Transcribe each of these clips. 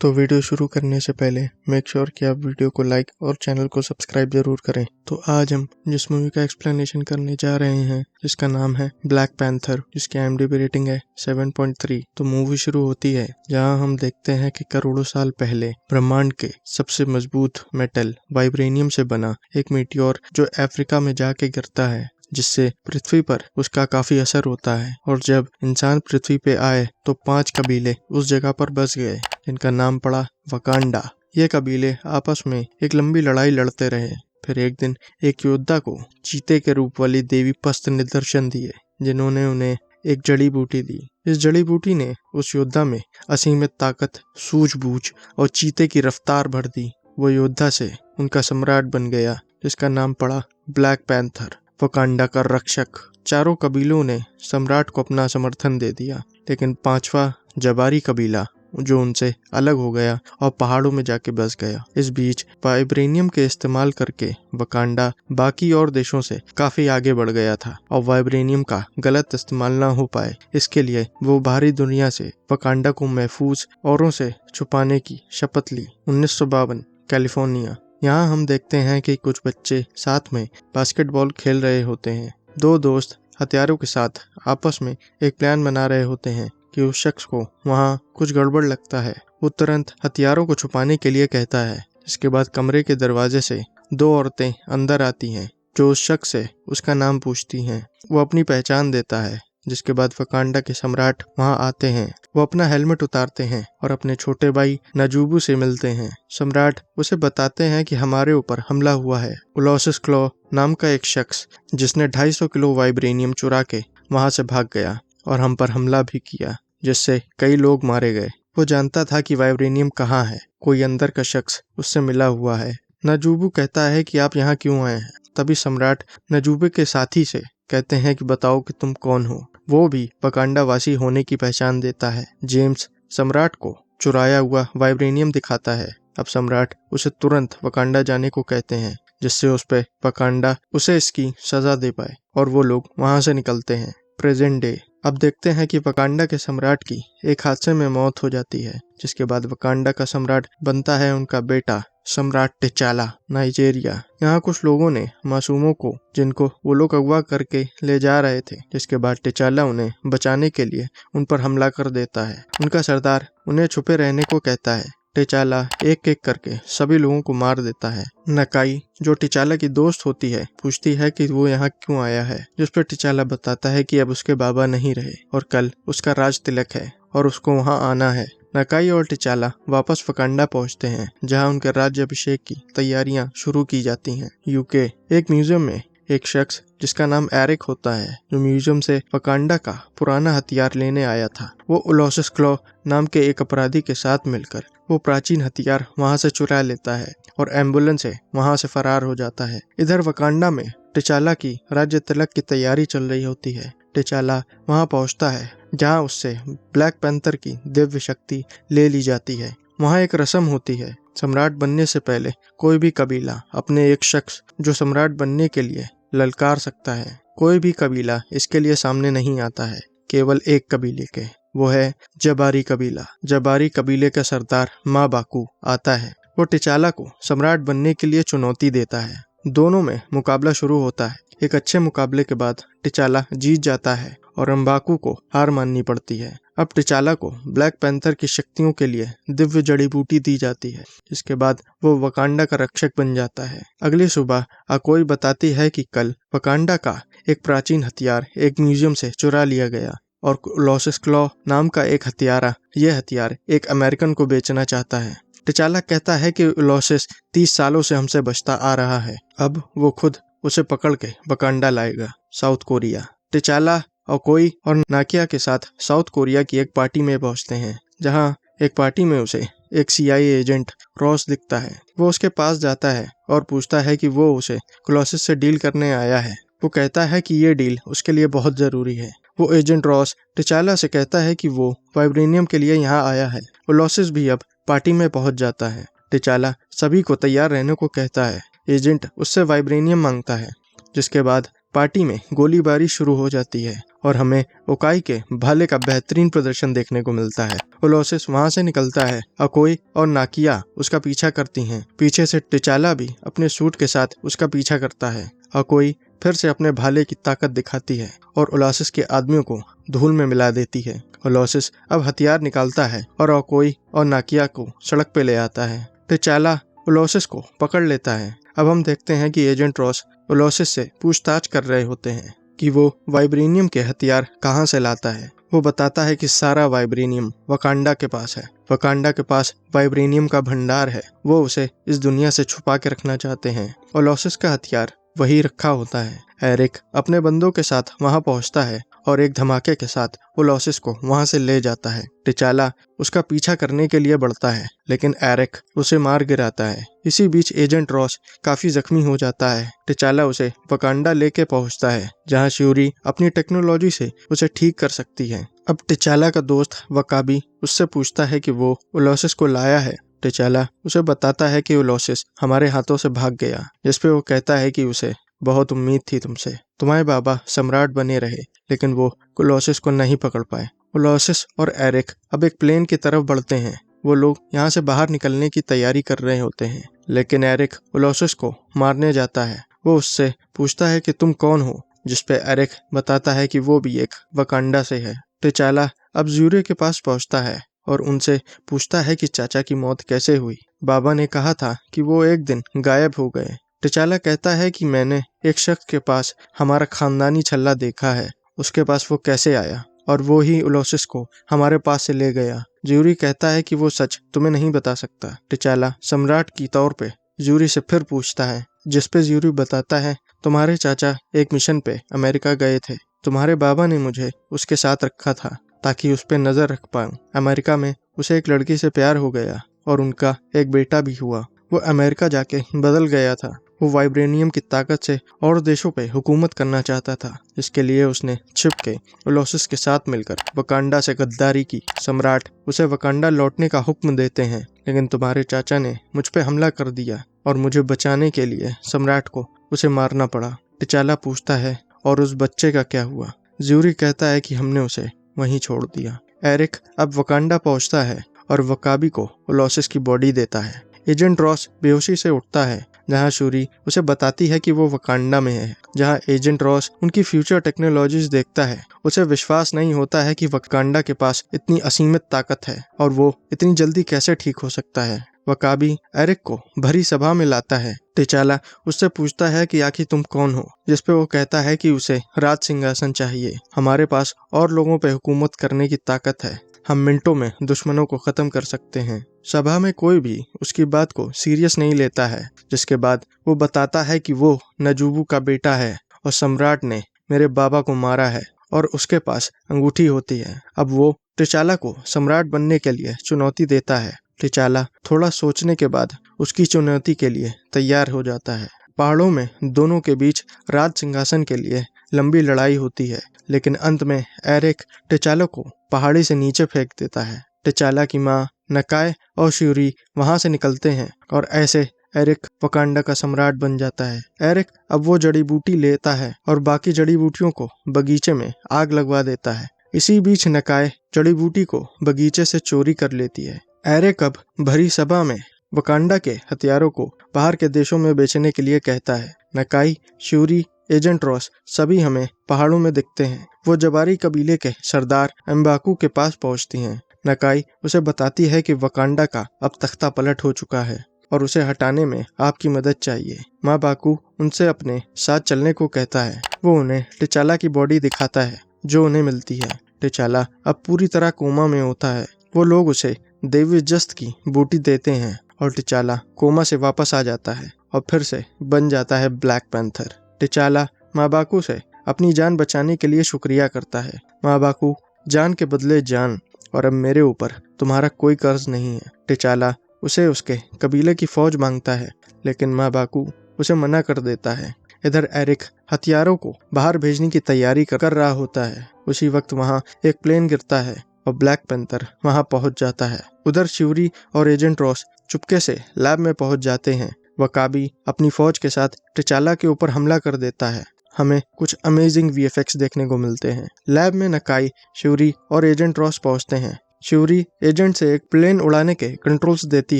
तो वीडियो शुरू करने से पहले मेक श्योर कि आप वीडियो को लाइक और चैनल को सब्सक्राइब जरूर करें। तो आज हम जिस मूवी का एक्सप्लेनेशन करने जा रहे हैं जिसका नाम है ब्लैक पैंथर, जिसकी IMDb रेटिंग है 7.3। तो मूवी शुरू होती है जहां हम देखते हैं कि करोड़ों साल पहले ब्रह्मांड के सबसे मजबूत मेटल वाइब्रेनियम से बना एक मीटियोर जो अफ्रीका में जाके गिरता है, जिससे पृथ्वी पर उसका काफी असर होता है। और जब इंसान पृथ्वी पे आए तो 5 कबीले उस जगह पर बस गए जिनका नाम पड़ा वकांडा। ये कबीले आपस में एक लंबी लड़ाई लड़ते रहे। फिर एक दिन एक योद्धा को चीते के रूप वाली देवी पस्त ने दर्शन दिए, जिन्होंने उन्हें एक जड़ी बूटी दी। इस जड़ी बूटी ने उस योद्धा में असीमित ताकत, सूझबूझ और चीते की रफ्तार भर दी। वो योद्धा से उनका सम्राट बन गया, जिसका नाम पड़ा ब्लैक पैंथर, वकांडा का रक्षक। चारों कबीलों ने सम्राट को अपना समर्थन दे दिया, लेकिन 5वां जबारी कबीला जो उनसे अलग हो गया और पहाड़ों में जाके बस गया। इस बीच वाइब्रेनियम के इस्तेमाल करके वकांडा बाकी और देशों से काफी आगे बढ़ गया था और वाइब्रेनियम का गलत इस्तेमाल ना हो पाए, इसके लिए वो बाहरी दुनिया से वकांडा को महफूज औरों से छुपाने की शपथ ली। 1952 कैलिफोर्निया। यहाँ हम देखते हैं कि कुछ बच्चे साथ में बास्केटबॉल खेल रहे होते हैं। 2 दोस्त हथियारों के साथ आपस में एक प्लान बना रहे होते हैं कि उस शख्स को वहाँ कुछ गड़बड़ लगता है। वो तुरंत हथियारों को छुपाने के लिए कहता है। इसके बाद कमरे के दरवाजे से 2 औरतें अंदर आती हैं जो उस शख्स से उसका नाम पूछती हैं। वो अपनी पहचान देता है, जिसके बाद वकांडा के सम्राट वहां आते हैं। वो अपना हेलमेट उतारते हैं और अपने छोटे भाई नजूबू से मिलते हैं। सम्राट उसे बताते हैं कि हमारे ऊपर हमला हुआ है। उलोसिस क्लॉ नाम का एक शख्स, जिसने 250 किलो वाइब्रेनियम चुरा के वहां से भाग गया और हम पर हमला भी किया, जिससे कई लोग मारे गए। वो जानता था कि वाइब्रेनियम कहाँ है, कोई अंदर का शख्स उससे मिला हुआ है। नजूबू कहता है कि आप यहाँ क्यों आए हैं। तभी सम्राट नजूबे के साथी से कहते हैं कि बताओ कि तुम कौन हो। वो भी वकांडा वासी होने की पहचान देता है। जेम्स सम्राट को चुराया हुआ वाइब्रेनियम दिखाता है। अब सम्राट उसे तुरंत वकांडा जाने को कहते हैं, जिससे उस पे वकांडा उसे इसकी सजा दे पाए, और वो लोग वहां से निकलते हैं। Present day. अब देखते हैं कि वकांडा के सम्राट की एक हादसे में मौत हो जाती है, जिसके बाद वकांडा का सम्राट बनता है उनका बेटा सम्राट टिचाला। नाइजीरिया। यहाँ कुछ लोगों ने मासूमों को, जिनको वो लोग अगवा करके ले जा रहे थे, जिसके बाद टिचाला उन्हें बचाने के लिए उन पर हमला कर देता है। उनका सरदार उन्हें छुपे रहने को कहता है। टिचाला एक एक करके सभी लोगों को मार देता है। नकाई, जो टिचाला की दोस्त होती है, पूछती है कि वो यहाँ क्यों आया है, जिस पर टिचाला बताता है कि अब उसके बाबा नहीं रहे और कल उसका राज तिलक है और उसको वहाँ आना है। नकाई और टिचाला वापस वकांडा पहुँचते हैं, जहाँ उनके राज्याभिषेक की तैयारियां शुरू की जाती हैं। यूके। एक म्यूजियम में एक शख्स जिसका नाम एरिक होता है, जो म्यूजियम से वकांडा का पुराना हथियार लेने आया था। वो उलोसिस क्लॉ नाम के एक अपराधी के साथ मिलकर वो प्राचीन हथियार वहां से चुरा लेता है और एम्बुलेंस से वहां से फरार हो जाता है। इधर वकांडा में टिचाला की राज्य तिलक की तैयारी चल रही होती है। टिचाला वहां पहुंचता है, जहां उससे ब्लैक पैंथर की दिव्य शक्ति ले ली जाती है। वहां एक रस्म होती है। सम्राट बनने से पहले कोई भी कबीला अपने एक शख्स जो सम्राट बनने के लिए ललकार सकता है। कोई भी कबीला इसके लिए सामने नहीं आता है, केवल एक कबीले के, वो है जबारी कबीला। जबारी कबीले का सरदार माँ बाकू आता है। वो टिचाला को सम्राट बनने के लिए चुनौती देता है। दोनों में मुकाबला शुरू होता है। एक अच्छे मुकाबले के बाद टिचाला जीत जाता है और अम्बाकू को हार माननी पड़ती है। अब टिचाला को ब्लैक पैंथर की शक्तियों के लिए दिव्य जड़ी बूटी दी जाती है। इसके बाद वो वकांडा का रक्षक बन जाता है। अगली सुबह अकोई बताती है कि कल वकांडा का एक प्राचीन हथियार एक म्यूजियम से चुरा लिया गया और उलोसिस क्लॉ नाम का एक हथियारा यह हथियार एक अमेरिकन को बेचना चाहता है। टिचाला कहता है कि उलोसिस 30 सालों से हमसे बचता आ रहा है, अब वो खुद उसे पकड़ के वकांडा लाएगा। South Korea. टिचाला अकोई और नाकिया के साथ साउथ कोरिया की एक पार्टी में पहुंचते हैं, जहां एक पार्टी में उसे एक CIA एजेंट रॉस दिखता है। वो उसके पास जाता है और पूछता है कि वो उसे क्लोसिस से डील करने आया है। वो कहता है कि ये डील उसके लिए बहुत जरूरी है। वो एजेंट रॉस टिचाला से कहता है कि वो वाइब्रेनियम के लिए यहाँ आया है। उलोसिस भी अब पार्टी में पहुंच जाता है। टिचाला सभी को तैयार रहने को कहता है। एजेंट उससे वाइब्रेनियम मांगता है, जिसके बाद पार्टी में गोलीबारी शुरू हो जाती है और हमें ओकाई के भाले का बेहतरीन प्रदर्शन देखने को मिलता है। ओलोसिस वहां से निकलता है। अकोई और नाकिया उसका पीछा करती हैं। पीछे से टिचाला भी अपने सूट के साथ उसका पीछा करता है। अकोई फिर से अपने भाले की ताकत दिखाती है और ओलोसिस के आदमियों को धूल में मिला देती है। ओलोसिस अब हथियार निकालता है और अकोई और नाकिया को सड़क पे ले आता है। टिचाला ओलोसिस को पकड़ लेता है। अब हम देखते हैं कि एजेंट रॉस ओलोसिस से पूछताछ कर रहे होते हैं कि वो वाइब्रेनियम के हथियार कहाँ से लाता है। वो बताता है कि सारा वाइब्रेनियम वकांडा के पास है। वकांडा के पास वाइब्रेनियम का भंडार है। वो उसे इस दुनिया से छुपा के रखना चाहते हैं। ओलोसिस का हथियार वही रखा होता है। एरिक अपने बंदों के साथ वहां पहुंचता है और एक धमाके के साथ ओलोसिस को वहां से ले जाता है। टिचाला उसका पीछा करने के लिए बढ़ता है, लेकिन एरिक उसे मार गिराता है। इसी बीच एजेंट रॉस काफी जख्मी हो जाता है। टिचाला उसे वकांडा लेके पहुंचता है, जहां श्यूरी अपनी टेक्नोलॉजी से उसे ठीक कर सकती है। अब टिचाला का दोस्त वकाबी उससे पूछता है कि वो ओलोसिस को लाया है। टिचाला उसे बताता है कि ओलोसिस हमारे हाथों से भाग गया, जिसपे वो कहता है कि उसे बहुत उम्मीद थी तुमसे। तुम्हारे बाबा सम्राट बने रहे, लेकिन वो ओलोसिस को नहीं पकड़ पाए। ओलोसिस और एरिक अब एक प्लेन की तरफ बढ़ते हैं। वो लोग यहाँ से बाहर निकलने की तैयारी कर रहे होते हैं, लेकिन एरिक ओलोसिस को मारने जाता है। वो उससे पूछता है कि तुम कौन हो, जिसपे एरिक बताता है कि वो भी एक वकांडा से है। टिचाला अब ज़्यूरे के पास पहुंचता है और उनसे पूछता है कि चाचा की मौत कैसे हुई। बाबा ने कहा था कि वो एक दिन गायब हो गए। टिचाला कहता है कि मैंने एक शख्स के पास हमारा खानदानी छल्ला देखा है। उसके पास वो कैसे आया और वो ही ओलोसिस को हमारे पास से ले गया। ज़्यूरी कहता है कि वो सच तुम्हें नहीं बता सकता। टिचाला सम्राट की तौर पे ज़्यूरी से फिर पूछता है, जिसपे ज़्यूरी बताता है तुम्हारे चाचा एक मिशन पे अमेरिका गए थे। तुम्हारे बाबा ने मुझे उसके साथ रखा था ताकि उस पर नजर रख पाऊं। अमेरिका में उसे एक लड़की से प्यार हो गया और उनका एक बेटा भी हुआ। वो अमेरिका जाके बदल गया था। वो वाइब्रेनियम की ताकत से और देशों पे हुकूमत करना चाहता था। इसके लिए उसने छिप के ओलोसिस के साथ मिलकर वकांडा से गद्दारी की। सम्राट उसे वकांडा लौटने का हुक्म देते हैं, लेकिन तुम्हारे चाचा ने मुझ पे हमला कर दिया और मुझे बचाने के लिए सम्राट को उसे मारना पड़ा। टिचाला पूछता है, और उस बच्चे का क्या हुआ? ज़्यूरी कहता है कि हमने उसे वहीं छोड़ दिया। एरिक अब वकांडा पहुंचता है और वकाबी को ओलोसिस की बॉडी देता है। एजेंट रॉस बेहोशी से उठता है, जहां शूरी उसे बताती है कि वो वकांडा में है। जहां एजेंट रॉस उनकी फ्यूचर टेक्नोलॉजीज देखता है, उसे विश्वास नहीं होता है कि वकांडा के पास इतनी असीमित ताकत है और वो इतनी जल्दी कैसे ठीक हो सकता है। वकाबी एरिक को भरी सभा में लाता है। टिचाला उससे पूछता है कि आखिर तुम कौन हो, जिसपे वो कहता है कि उसे राज सिंहासन चाहिए। हमारे पास और लोगों पे हुकूमत करने की ताकत है। हम मिनटों में दुश्मनों को खत्म कर सकते हैं। सभा में कोई भी उसकी बात को सीरियस नहीं लेता है, जिसके बाद वो बताता है कि वो नजूबू का बेटा है और सम्राट ने मेरे बाबा को मारा है और उसके पास अंगूठी होती है। अब वो टिचाला को सम्राट बनने के लिए चुनौती देता है। टिचाला थोड़ा सोचने के बाद उसकी चुनौती के लिए तैयार हो जाता है। पहाड़ों में दोनों के बीच राज सिंहासन के लिए लंबी लड़ाई होती है, लेकिन अंत में एरिक टिचाला को पहाड़ी से नीचे फेंक देता है। टिचाला की माँ नकाय और श्यूरी वहां से निकलते हैं और ऐसे एरिक वकांडा का सम्राट बन जाता है। एरिक अब वो जड़ी बूटी लेता है और बाकी जड़ी बूटियों को बगीचे में आग लगवा देता है। इसी बीच नकाय जड़ी बूटी को बगीचे से चोरी कर लेती है। एरिक अब भरी सभा में वकांडा के हथियारों को बाहर के देशों में बेचने के लिए कहता है। नकाई, श्यूरी, एजेंट रॉस सभी हमें पहाड़ों में दिखते हैं। वो जबारी कबीले के सरदार एम्बाकू के पास पहुंचती हैं। नकाई उसे बताती है कि वकांडा का अब तख्ता पलट हो चुका है और उसे हटाने में आपकी मदद चाहिए। माँ बाकू उनसे अपने साथ चलने को कहता है। वो उन्हें टिचाला की बॉडी दिखाता है जो उन्हें मिलती है। टिचाला अब पूरी तरह कोमा में होता है। वो लोग उसे देवी जस्त की बूटी देते हैं और टिचाला कोमा से वापस आ जाता है और फिर से बन जाता है ब्लैक पैंथर। टिचाला माँ बाकू से अपनी जान बचाने के लिए शुक्रिया करता है। माँ बाकू, जान के बदले जान, और अब मेरे ऊपर तुम्हारा कोई कर्ज नहीं है। टिचाला उसे उसके कबीले की फौज मांगता है, लेकिन माँ बाकू उसे मना कर देता है। इधर एरिक हथियारों को बाहर भेजने की तैयारी कर रहा होता है। उसी वक्त वहाँ एक प्लेन गिरता है और ब्लैक पैंथर वहाँ पहुँच जाता है। उधर श्यूरी और एजेंट रॉस चुपके से लैब में पहुँच जाते हैं। वकाबी अपनी फौज के साथ टिचाला के ऊपर हमला कर देता है। हमें कुछ अमेजिंग वीएफएक्स देखने को मिलते हैं। लैब में नकाई, श्यूरी और एजेंट रॉस पहुंचते हैं। श्यूरी एजेंट से एक प्लेन उड़ाने के कंट्रोल्स देती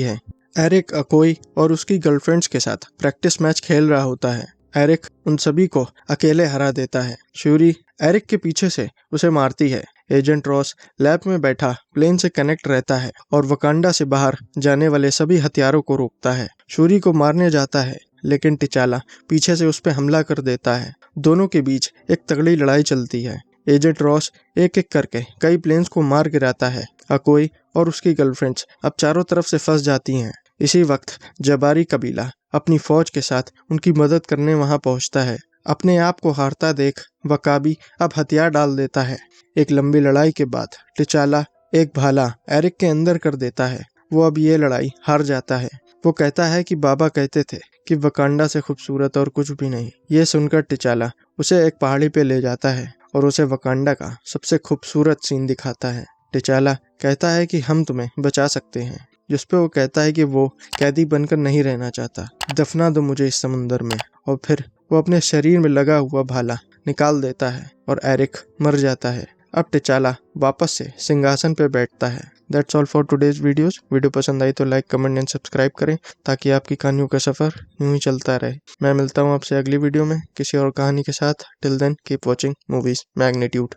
है। एरिक अकोई और उसकी गर्लफ्रेंड्स के साथ प्रैक्टिस मैच खेल रहा होता है। एरिक उन सभी को अकेले हरा देता है। श्यूरी एरिक के पीछे से उसे मारती है। एजेंट रॉस लैब में बैठा प्लेन से कनेक्ट रहता है और वकांडा से बाहर जाने वाले सभी हथियारों को रोकता है। श्यूरी को मारने जाता है, लेकिन टिचाला पीछे से उस पर हमला कर देता है। दोनों के बीच एक तगड़ी लड़ाई चलती है। एजेंट रॉस एक एक करके कई प्लेन्स को मार गिराता है। अकोई और उसकी गर्लफ्रेंड्स अब चारों तरफ से फंस जाती हैं। इसी वक्त जबारी कबीला अपनी फौज के साथ उनकी मदद करने वहां पहुंचता है। अपने आप को हारता देख वकाबी अब हथियार डाल देता है। एक लंबी लड़ाई के बाद टिचाला एक भाला एरिक के अंदर कर देता है। वो अब ये लड़ाई हार जाता है। वो कहता है कि बाबा कहते थे कि वकांडा से खूबसूरत और कुछ भी नहीं। ये सुनकर टिचाला उसे एक पहाड़ी पे ले जाता है और उसे वकांडा का सबसे खूबसूरत सीन दिखाता है। टिचाला कहता है कि हम तुम्हें बचा सकते हैं, जिसपे वो कहता है कि वो कैदी बनकर नहीं रहना चाहता। दफना दो मुझे इस समुंदर में। और फिर वो अपने शरीर में लगा हुआ भाला निकाल देता है और एरिक मर जाता है। अब टिचाला वापस से सिंहासन पे बैठता है। That's all for today's videos. Video पसंद आई तो लाइक, कमेंट एंड सब्सक्राइब करें ताकि आपकी कहानियों का सफर यूं ही चलता रहे। मैं मिलता हूं आपसे अगली वीडियो में किसी और कहानी के साथ। Till then keep watching movies magnitude.